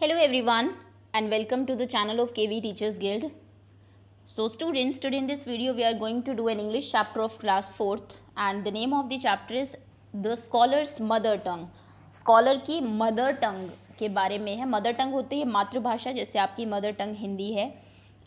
Hello everyone and welcome to the channel of KV Teachers Guild. So students, today in this video we are going to do an English chapter of class 4th and the name of the chapter is The Scholar's Mother Tongue. Scholar की mother टंग के बारे में है. Mother tongue होती है मातृभाषा, जैसे आपकी मदर टंग हिंदी है.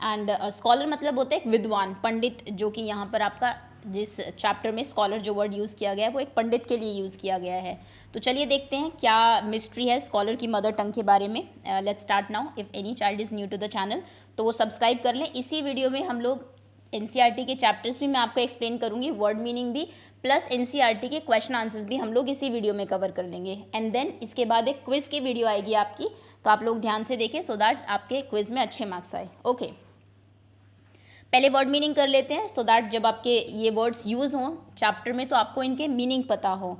एंड स्कॉलर मतलब होता है एक विद्वान, पंडित, जो कि यहाँ पर आपका जिस चैप्टर में स्कॉलर जो वर्ड यूज़ किया गया है वो एक पंडित के लिए यूज़ किया गया है. तो चलिए देखते हैं क्या मिस्ट्री है स्कॉलर की मदर टंग के बारे में. Let's start now. If any child is new to the channel तो वो सब्सक्राइब कर लें. इसी वीडियो में हम लोग एनसीईआरटी के चैप्टर्स भी मैं आपको एक्सप्लेन करूँगी, वर्ड मीनिंग भी, प्लस एनसीईआरटी के क्वेश्चन आंसर्स भी हम लोग इसी वीडियो में कवर कर लेंगे. एंड देन इसके बाद एक क्विज़ की वीडियो आएगी आपकी, तो आप लोग ध्यान से देखें सो दैट आपके क्विज़ में अच्छे मार्क्स आए. ओके, पहले वर्ड मीनिंग कर लेते हैं सो दैट जब आपके ये वर्ड्स यूज़ हों चैप्टर में तो आपको इनके मीनिंग पता हो.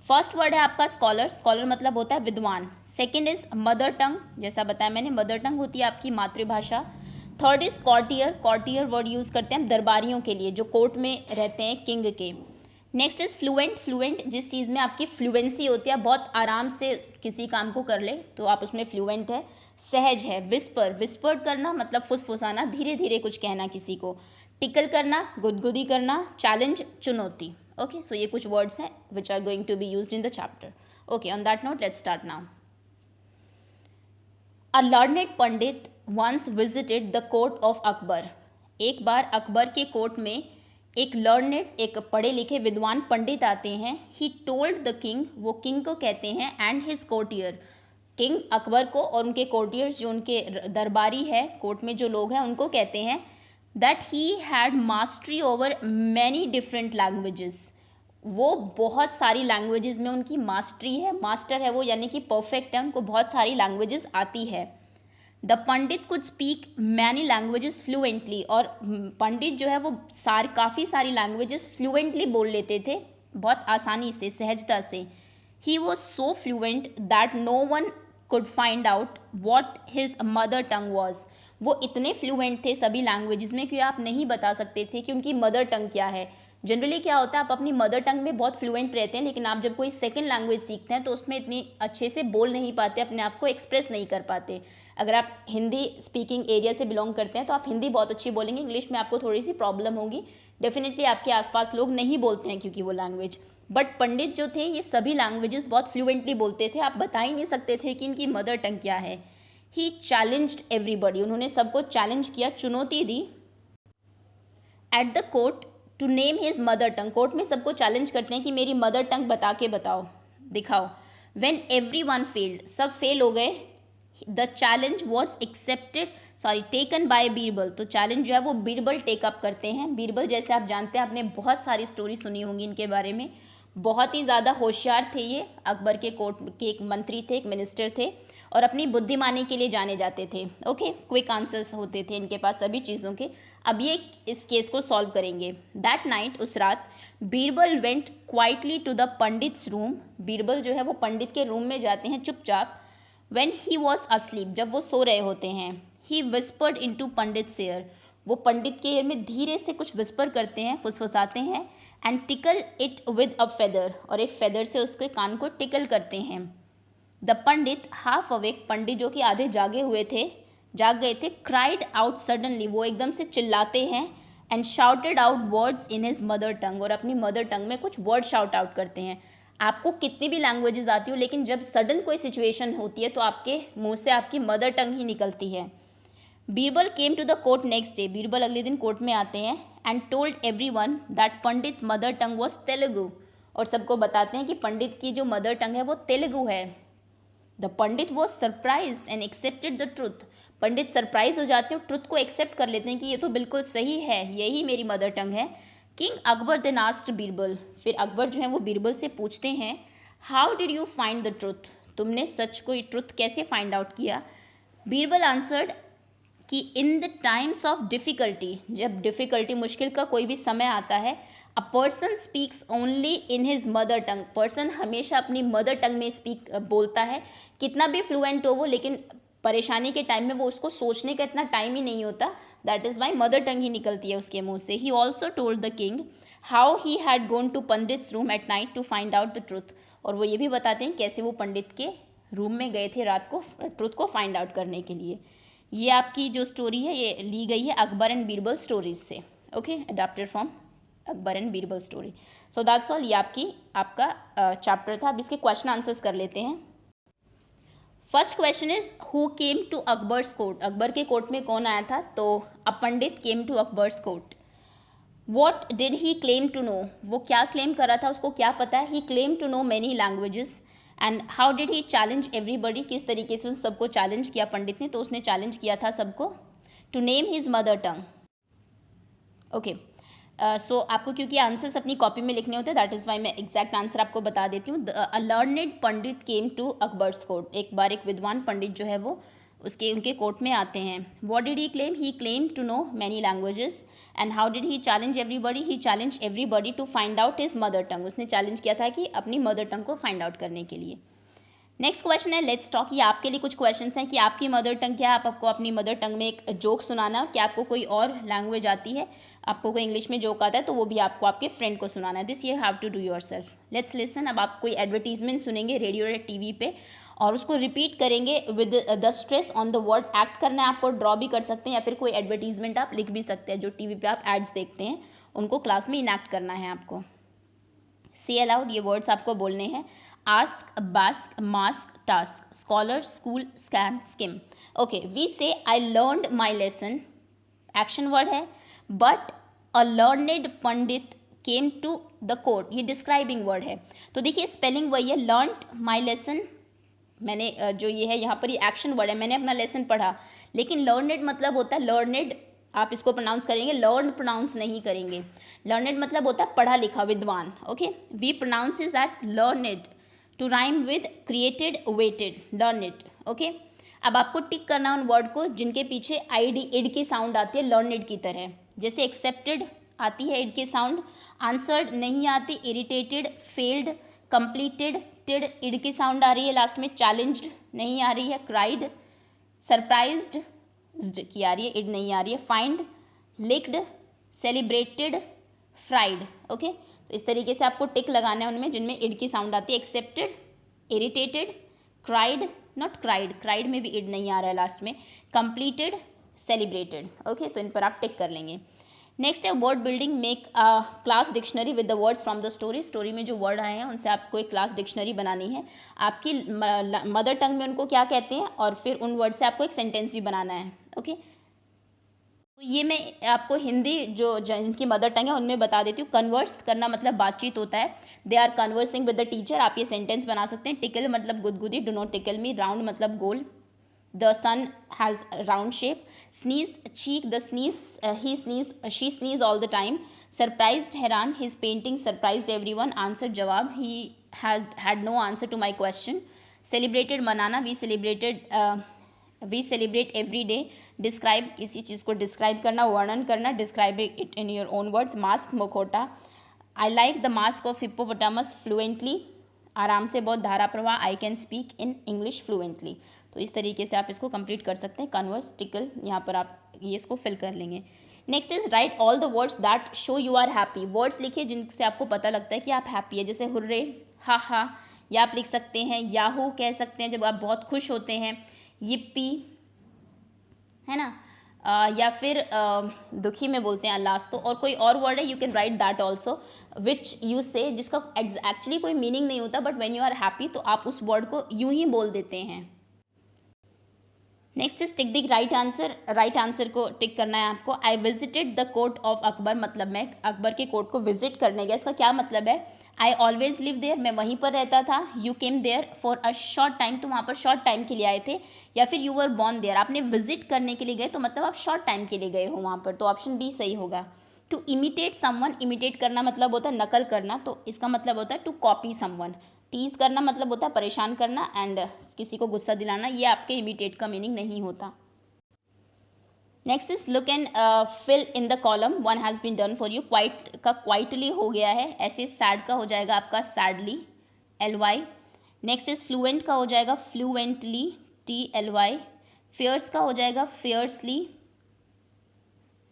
फर्स्ट वर्ड है आपका स्कॉलर. स्कॉलर मतलब होता है विद्वान. सेकंड इज मदर टंग, जैसा बताया मैंने, मदर टंग होती है आपकी मातृभाषा. Third is courtier. Courtier word use करते हैं दरबारियों के लिए जो कोर्ट में रहते हैं किंग के. Next is fluent. फ्लुएंट जिस चीज़ में आपकी फ्लुएंसी होती है, बहुत आराम से किसी काम को कर ले तो आप उसमें फ्लुएंट है. सहज है. विस्पर, विस्पर्ड करना मतलब फुसफुसाना, धीरे धीरे कुछ कहना किसी को. टिकल करना, गुदगुदी करना. चैलेंज, चुनौती. ओके, सो ये कुछ वर्ड्स हैं which are going to be used in the chapter. Okay, on that note let's start now. A learned pandit once visited the court of Akbar. एक बार अकबर के कोर्ट में एक लर्नेड, एक पढ़े लिखे विद्वान पंडित आते हैं. ही टोल्ड द किंग, वो किंग को कहते हैं, and his courtier, king Akbar को और उनके कोर्टियर्स जो उनके दरबारी है, कोर्ट में जो लोग हैं, उनको कहते हैं that he had mastery over many different languages. वो बहुत सारी लैंग्वेजेस में उनकी मास्टरी है. मास्टर है वो, यानी कि परफेक्ट है, उनको बहुत सारी लैंग्वेजेस आती है. The Pandit could speak many languages fluently. और पंडित जो है वो काफ़ी सारी लैंग्वेजेस फ्लुएंटली बोल लेते थे, बहुत आसानी से, सहजता से. He was so fluent that no one could find out what his mother tongue was. वो इतने फ्लुएंट थे सभी लैंग्वेजेस में कि आप नहीं बता सकते थे कि उनकी मदर टंग क्या है. जनरली क्या होता है, आप अपनी मदर टंग में बहुत फ्लुएंट रहते हैं, लेकिन आप जब कोई सेकंड लैंग्वेज सीखते हैं तो उसमें इतनी अच्छे से बोल नहीं पाते, अपने आप को एक्सप्रेस नहीं कर पाते. अगर आप हिंदी स्पीकिंग एरिया से बिलोंग करते हैं तो आप हिंदी बहुत अच्छी बोलेंगे, इंग्लिश में आपको थोड़ी सी प्रॉब्लम होगी. डेफिनेटली आपके आसपास लोग नहीं बोलते हैं क्योंकि वो लैंग्वेज. बट पंडित जो थे ये सभी लैंग्वेजेस बहुत फ्लुएंटली बोलते थे. आप बता ही नहीं सकते थे कि इनकी मदर टंग क्या है. He challenged everybody. उन्होंने सबको चैलेंज किया, चुनौती दी. At the court to name his mother tongue. Court में सबको चैलेंज करते हैं कि मेरी मदर टंग बता के बताओ, दिखाओ. व्हेन एवरी वन फेल्ड, सब फेल हो गए. The challenge was taken by Birbal. तो चैलेंज जो है वो बीरबल टेकअप करते हैं. बीरबल जैसे आप जानते हैं, आपने बहुत सारी स्टोरी सुनी होंगी इनके बारे में. बहुत ही ज़्यादा होशियार थे ये. अकबर के कोर्ट के एक मंत्री थे, एक मिनिस्टर थे, और अपनी बुद्धिमानी के लिए जाने जाते थे. ओके, क्विक आंसर्स होते थे इनके पास सभी चीज़ों के. अब ये इस केस को सॉल्व करेंगे. दैट नाइट, उस रात, Birbal went quietly to the pandit's room. Birbal जो है वो पंडित के रूम में जाते हैं चुपचाप. व्हेन ही वॉज अस्लीप, जब वो सो रहे होते हैं. ही विस्पर्ड इनटू पंडित्स ईयर. वो पंडित के ईयर में धीरे से कुछ विस्पर करते हैं, फुसफुसाते हैं. And tackle it with a feather, और एक फेदर से उसके कान को टिकल करते हैं. द पंडित हाफ अवेक, पंडित जो कि आधे जाग गए थे, क्राइड आउट सडनली, वो एकदम से चिल्लाते हैं. And shouted out words in his mother tongue, और अपनी मदर टंग में कुछ वर्ड शाउट आउट करते हैं. आपको कितनी भी लैंग्वेजेस आती हो, लेकिन जब सडन कोई सिचुएशन होती है तो आपके मुंह से आपकी मदर टंग ही निकलती है. Birbal came to the court next day. Birbal अगले दिन कोर्ट में आते हैं. And told everyone that pandit's mother tongue was Telugu. और सबको बताते हैं कि पंडित की जो मदर टंग है वो तेलुगु है. The Pandit was surprised and accepted the truth. Pandit surprise हो जाते हैं, ट्रुथ को एक्सेप्ट कर लेते हैं कि ये तो बिल्कुल सही है, यही मेरी मदर टंग है. King Akbar then asked Birbal. फिर अकबर जो है वो बीरबल से पूछते हैं, how did you find the truth. तुमने सच को, ट्रुथ कैसे फाइंड आउट किया. बीरबल आंसर्ड कि in the times of difficulty, जब डिफ़िकल्टी, मुश्किल का कोई भी समय आता है, a person speaks only in his mother tongue. Person हमेशा अपनी मदर टंग में बोलता है, कितना भी फ्लुएंट हो वो, लेकिन परेशानी के टाइम में वो उसको सोचने का इतना टाइम ही नहीं होता. That is why mother tongue ही निकलती है उसके मुंह से. He also told the king how he had gone to pandit's room at night to find out the truth. और वो ये भी बताते हैं कैसे वो पंडित के रूम में गए थे रात को ट्रुथ को फाइंड आउट करने के लिए। ये आपकी जो स्टोरी है ये ली गई है अकबर एंड बीरबल स्टोरीज से, okay, adapted from Akbar and Birbal story. So that's all, ये आपका चैप्टर था। अब इसके क्वेश्चन आंसर्स कर लेते हैं। First question is who came to Akbar's court, Akbar के कोर्ट में कौन आया था? तो a pandit came to Akbar's court. What did he claim to know, वो क्या क्लेम कर रहा था, उसको क्या पता है? He claim to know many languages. And how did he challenge everybody, किस तरीके से उन सबको चैलेंज किया पंडित ने? तो उसने चैलेंज किया था सबको to name his mother tongue, okay. So आपको क्योंकि आंसर्स अपनी कॉपी में लिखने होते हैं, दैट इज़ वाई मैं एग्जैक्ट आंसर आपको बता देती हूँ। A learned pandit came to Akbar's court, एक बार एक विद्वान पंडित जो है वो उनके कोर्ट में आते हैं। What did he claim? He claim to know many languages. And how did he challenge everybody? He challenge everybody to find out his mother tongue, उसने चैलेंज किया था कि अपनी मदर टंग को फाइंड आउट करने के लिए। नेक्स्ट क्वेश्चन है लेट्स टॉक। ये आपके लिए कुछ क्वेश्चंस हैं कि आपकी मदर टंग क्या है, आपको अपनी मदर टंग में एक जोक सुनाना, क्या आपको कोई और लैंग्वेज आती है, आपको कोई इंग्लिश में जोक आता है तो वो भी आपको आपके फ्रेंड को सुनाना है। This you have to do yourself. Let's listen. अब आप कोई एडवर्टीजमेंट सुनेंगे रेडियो या टीवी पे और उसको रिपीट करेंगे with the stress on the word. Act करना है आपको, ड्रॉ भी कर सकते हैं या फिर कोई एडवर्टीजमेंट आप लिख भी सकते हैं, जो टीवी पे आप एड्स देखते हैं उनको क्लास में इनैक्ट करना है आपको। से अलाउड, ये वर्ड्स आपको बोलने हैं। Ask, bask, mask, task, scholar, school, scam, skim. Okay, we say I learned my lesson, action word है। But a learned pandit came to the court, ये डिस्क्राइबिंग वर्ड है। तो देखिए स्पेलिंग वही है, लर्नड माई लेसन, मैंने जो ये है यहाँ पर ये एक्शन वर्ड है, मैंने अपना लेसन पढ़ा। लेकिन लर्नेड मतलब होता है, लर्नेड आप इसको प्रोनाउंस करेंगे, लर्न प्रोनाउंस नहीं करेंगे। लर्नेड मतलब होता है पढ़ा लिखा, विद्वान, okay. We pronounce is at learned to rhyme with created, weighted, learned, okay. अब आपको टिक करना उन वर्ड को जिनके पीछे आईडी इड की साउंड आती है लर्नेड की तरह, जैसे एक्सेप्टेड आती है इड की साउंड, आंसर्ड नहीं आती, इरिटेटेड, फेल्ड, कंप्लीटेड, टिड इड की साउंड आ रही है लास्ट में, चैलेंज्ड नहीं आ रही है, क्राइड, सरप्राइज्ड की आ रही है, इड नहीं आ रही है, find, licked, celebrated, fried, okay. तो इस तरीके से आपको टिक लगाना है उनमें जिनमें इड की साउंड आती है, accepted, irritated, cried, not cried, cried में भी इड नहीं आ रहा है लास्ट में, कंप्लीटेड, सेलिब्रेटेड, ओके। तो इन पर आप टिक कर लेंगे। नेक्स्ट है word building, make a class dictionary with the words from the story. Story में जो वर्ड आए हैं उनसे आपको एक क्लास डिक्शनरी बनानी है, आपकी मदर टंग में उनको क्या कहते हैं और फिर उन वर्ड से आपको एक सेंटेंस भी बनाना है, ओके। तो ये मैं आपको हिंदी जो जिनकी मदर टंग है उनमें बता देती हूँ। कन्वर्स करना मतलब बातचीत होता है, they are conversing with the teacher, आप ये सेंटेंस बना सकते हैं। टिकल मतलब गुदगुदी, do not tickle me. Round मतलब गोल, the sun has round shape. Sneeze, चीक, the sneeze, he sneeze, she sneeze all the time. Surprised, हैरान, his painting surprised everyone. Answer, जवाब, he has had no answer to my question. Celebrated, मनाना, we celebrate every day. Describe, किसी चीज़ को describe करना, वर्णन करना, describe it in your own words. Mask, मुखौटा। I like the mask of hippopotamus fluently, आराम से, बहुत धारा प्रवाह। I can speak in English fluently. तो इस तरीके से आप इसको कंप्लीट कर सकते हैं। कन्वर्स, टिकल, यहाँ पर आप ये इसको फिल कर लेंगे। Next is write all the words that show you are happy. Words लिखिए जिनसे आपको पता लगता है कि आप हैप्पी है, जैसे हुर्रे, हा हा, या आप लिख सकते हैं याहू, कह सकते हैं जब आप बहुत खुश होते हैं, yippee, है ना, या फिर दुखी में बोलते हैं अल्लाह। तो और कोई और वर्ड है, you can write that also which you say, जिसका एक्चुअली कोई मीनिंग नहीं होता, but when you are happy तो आप उस वर्ड को यूं ही बोल देते हैं। Next is tick the right answer. Right answer को टिक करना है आपको। I visited the court of Akbar, मतलब मैं अकबर के कोर्ट को विजिट करने गया, इसका क्या मतलब है? आई ऑलवेज लिव देयर, मैं वहीं पर रहता था। You came there for a short time, तो वहाँ पर शॉर्ट टाइम के लिए आए थे। या फिर यू वर बॉर्न देयर, आपने विजिट करने के लिए गए तो मतलब आप शॉर्ट टाइम के लिए गए हो वहाँ पर, तो ऑप्शन बी सही होगा। टू इमिटेट समवन, इमिटेट करना मतलब होता है नकल करना, तो इसका मतलब होता है टू कॉपी समवन। टीज करना मतलब होता है परेशान करना एंड किसी को गुस्सा दिलाना, ये आपके इमिटेट का मीनिंग नहीं होता। Next is look and fill in the column, one has been done for you. Quite का क्वाइटली हो गया है, ऐसे सैड का हो जाएगा आपका sadly, LY। Next is fluent का हो जाएगा फ्लुएंटली, TLY। फेयर्स का हो जाएगा फेयर्सली,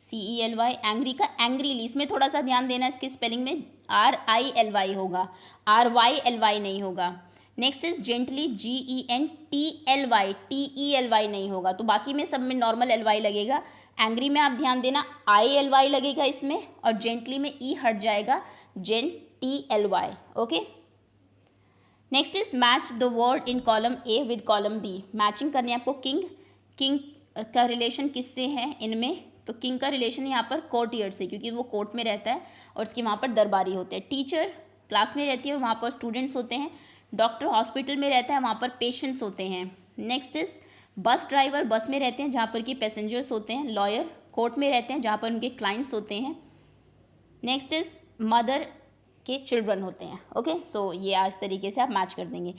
CELY। एंग्री का एंग्रीली, इसमें थोड़ा सा ध्यान देना, इसके स्पेलिंग में RILY होगा, RYLY नहीं होगा। Next is gently, GENTLY, TELY नहीं होगा, तो बाकी में सब में नॉर्मल LY लगेगा। एंग्री में आप ध्यान देना ILY लगेगा इसमें, और जेंटली में E हट जाएगा, GENTLY। Okay, next is match the word in column A with column B। Matching करनी है आपको। किंग का रिलेशन किससे है इनमें, तो किंग का रिलेशन यहाँ पर कोर्टियर से, क्योंकि वो कोर्ट में रहता है और उसके वहाँ पर दरबारी होते हैं। टीचर क्लास में रहती है और वहाँ पर स्टूडेंट्स होते हैं। डॉक्टर हॉस्पिटल में रहता है, वहाँ पर पेशेंट्स होते हैं। नेक्स्ट इज बस ड्राइवर बस में रहते हैं जहाँ पर कि पैसेंजर्स होते हैं। लॉयर कोर्ट में रहते हैं जहाँ पर उनके क्लाइंट्स होते हैं। नेक्स्ट इज मदर के चिल्ड्रन होते हैं। ओके, सो ये आज तरीके से आप मैच कर देंगे।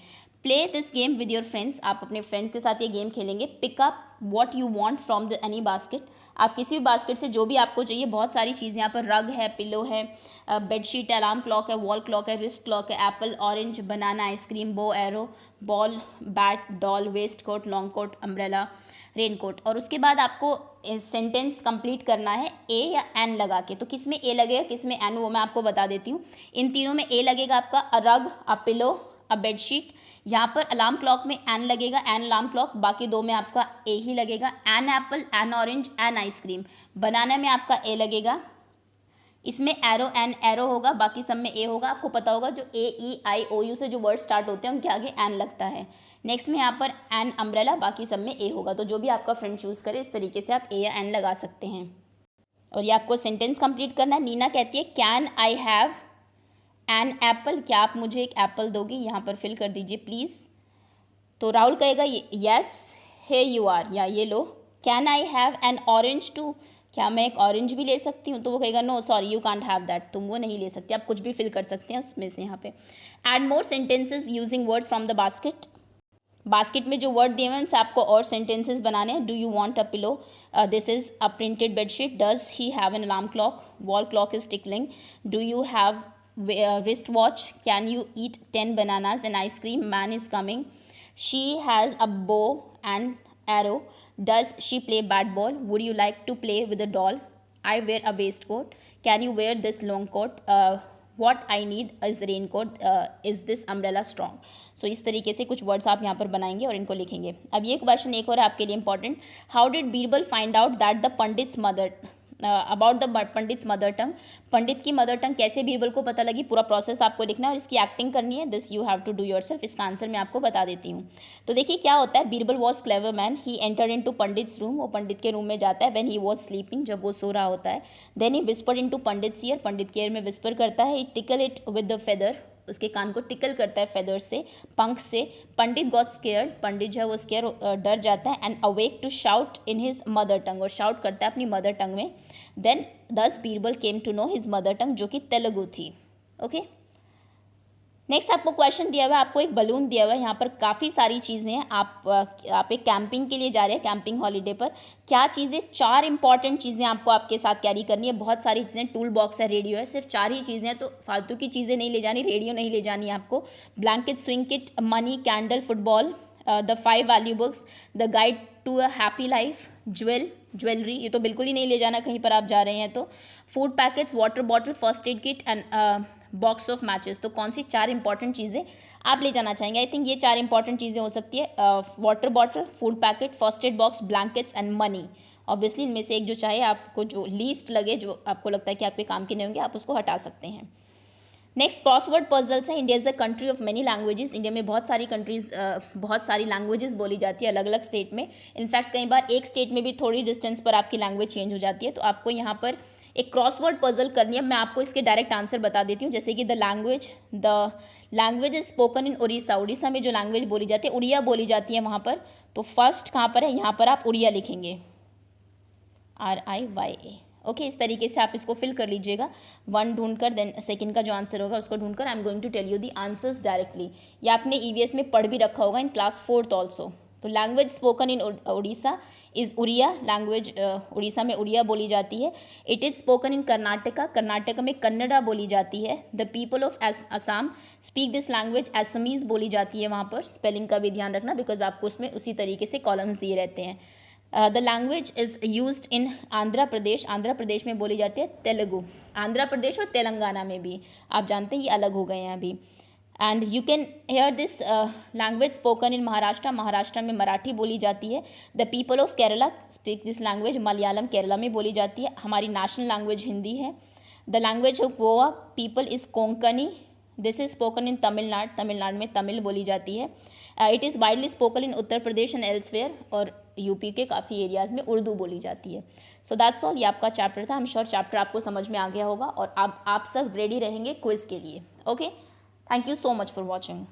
Play this game with your friends, आप अपने फ्रेंड्स के साथ ये गेम खेलेंगे। Pick up what you want from the any basket, आप किसी भी बास्केट से जो भी आपको चाहिए, बहुत सारी चीज़ें यहाँ पर, रग है, पिलो है, बेडशीट है, अलार्म क्लॉक है, वॉल क्लॉक है, रिस्ट क्लॉक है, apple, orange, banana, ice cream, bow, arrow, ball, bat, doll, waistcoat, long coat, umbrella, raincoat. और उसके बाद आपको सेंटेंस कंप्लीट करना है ए या एन लगा के। तो किस में ए लगेगा, किस में एन, वो मैं आपको बता देती हूँ। इन तीनों में ए लगेगा आपका, अ रग, अ पिलो, अ बेडशीट। यहाँ पर अलार्म क्लॉक में एन लगेगा, एन अलार्म क्लॉक। बाकी दो में आपका ए ही लगेगा, an apple, an orange, an ice cream. Banana में आपका ए लगेगा। इसमें एरो, एन एरो होगा, बाकी सब में ए होगा। आपको पता होगा जो AEIOU से जो वर्ड स्टार्ट होते हैं उनके आगे एन लगता है। नेक्स्ट में यहाँ पर एन अम्ब्रेला, बाकी सब में ए होगा। तो जो भी आपका फ्रेंड चूज़ करे इस तरीके से आप ए या एन लगा सकते हैं। और ये आपको सेंटेंस कंप्लीट करना है। नीना कहती है can I have an apple, क्या आप मुझे एक एप्पल दोगी, यहाँ पर फिल कर दीजिए प्लीज़। तो राहुल कहेगा यस हे यू आर, या ये लो। Can I have an orange too, क्या मैं एक ऑरेंज भी ले सकती हूँ, तो वो कहेगा no sorry you can't have that, तुम वो नहीं ले सकते। आप कुछ भी फिल कर सकते हैं उसमें से। यहाँ पे add more sentences using words from the basket, basket में जो वर्ड दिए हुए हैं उनसे आपको और सेंटेंसेस बनाने हैं। Do you want a pillow, this is a printed bedsheet. Does he have an alarm clock, wall clock is tickling. Do you have wrist watch, can you eat 10 bananas and ice cream, man is coming. She has a bow and arrow, does she play bat ball, would you like to play with a doll, I wear a waistcoat, can you wear this long coat, what I need is raincoat, is this umbrella strong. सो इस तरीके से कुछ words आप यहाँ पर बनाएंगे और इनको लिखेंगे। अब ये क्वेश्चन एक और आपके लिए important, how did Birbal find out that the pandit's mother, about the pandit's mother tongue, pandit की मदर टंग कैसे बीरबल को पता लगी, पूरा प्रोसेस आपको लिखना है और इसकी एक्टिंग करनी है। This you have to do yourself, इसका आंसर मैं आपको बता देती हूँ। तो देखिए क्या होता है, Birbal was clever man, he entered into pandits room, वो पंडित के रूम में जाता है। व्हेन ही वॉज स्लीपिंग, जब वो सो रहा होता है। Then he whispered into pandit's ear, pandit के ईयर में विस्पर करता है। He tickle it with the feather, उसके कान को टिकल करता है फेदर से, पंख से। पंडित गॉट स्केयर्ड, पंडित जो है वो स्केयर डर जाता है। And awake to shout in his mother tongue, और शाउट करता है अपनी मदर टंग में। Then thus Birbal came to know his mother tongue, जो कि तेलुगु थी। ओके, नेक्स्ट आपको क्वेश्चन दिया हुआ है, आपको एक बलून दिया हुआ है, यहाँ पर काफ़ी सारी चीज़ें हैं। आप एक कैंपिंग के लिए जा रहे हैं, कैंपिंग हॉलीडे पर। क्या चीज़ें, चार इंपॉर्टेंट चीज़ें आपको आपके साथ कैरी करनी है। बहुत सारी चीज़ें, टूल बॉक्स है, रेडियो है, सिर्फ चार ही चीज़ें हैं, तो फालतू की चीज़ें नहीं ले जानी, रेडियो नहीं ले जानी है आपको। Blanket, swing kit, money, candle, football, the 5 value books, the guide to a happy life, jewellery, ये तो बिल्कुल ही नहीं ले जाना कहीं पर आप जा रहे हैं तो। Food packets, water bottle, first aid kit and box of matches. तो कौन सी चार इंपॉर्टेंट चीज़ें आप ले जाना चाहेंगे? आई थिंक ये चार इंपॉर्टेंट चीज़ें हो सकती है, water bottle, food packet, first aid box, blankets and money. Obviously इनमें से एक जो चाहे, आपको जो लीस्ट लगे, जो आपको लगता है कि आपके काम के नहीं होंगे, आप उसको हटा सकते हैं। नेक्स्ट क्रॉसवर्ड पजल्स है। India is a country of many languages, India में बहुत सारी कंट्रीज, बहुत सारी लैंग्वेजेस बोली जाती है अलग अलग स्टेट में। इनफैक्ट कई बार एक स्टेट में भी थोड़ी डिस्टेंस पर आपकी लैंग्वेज चेंज हो जाती है। तो आपको यहाँ पर एक क्रॉसवर्ड पजल करनी है। मैं आपको इसके डायरेक्ट आंसर बता देती हूँ, जैसे कि the language is spoken in Orissa, Orissa में जो लैंग्वेज बोली जाती है, उड़िया बोली जाती है वहाँ पर। तो फर्स्ट कहाँ पर है, यहाँ पर आप उड़िया लिखेंगे, RIYA। ओके, इस तरीके से आप इसको फिल कर लीजिएगा, वन ढूंढकर, देन सेकंड का जो आंसर होगा उसको ढूंढकर। I am going to tell you the answers directly. ये आपने EVS में पढ़ भी रखा होगा इन क्लास 4th ऑल्सो। तो language spoken in Orissa is Oriya, language Orissa में उड़िया बोली जाती है। It is spoken in Karnataka, Karnataka में कन्नड़ा बोली जाती है। The people of Assam speak this language, Assamese बोली जाती है वहाँ पर। स्पेलिंग का भी ध्यान रखना, बिकॉज आपको उसमें उसी तरीके से कॉलम्स दिए रहते हैं। The language is used in Andhra Pradesh, Andhra Pradesh में बोली जाती है तेलुगु। आंध्र प्रदेश और तेलंगाना में भी आप जानते हैं ये अलग हो गए हैं अभी। And you can hear this language spoken इन महाराष्ट्र, महाराष्ट्र में मराठी बोली जाती है। The people of Kerala speak this language, Malayalam Kerala में बोली जाती है। हमारी नेशनल लैंग्वेज हिंदी है। The language of Goa people is Konkani, this is spoken इन तमिलनाडु, तमिलनाडु में तमिल बोली जाती है। It is widely spoken in Uttar Pradesh and elsewhere, और यूपी के काफ़ी एरियाज़ में उर्दू बोली जाती है। सो दैट्स ऑल, ये आपका चैप्टर था। आई एम श्योर चैप्टर आपको समझ में आ गया होगा और आप सब रेडी रहेंगे क्विज़ के लिए। Okay, thank you so much for watching.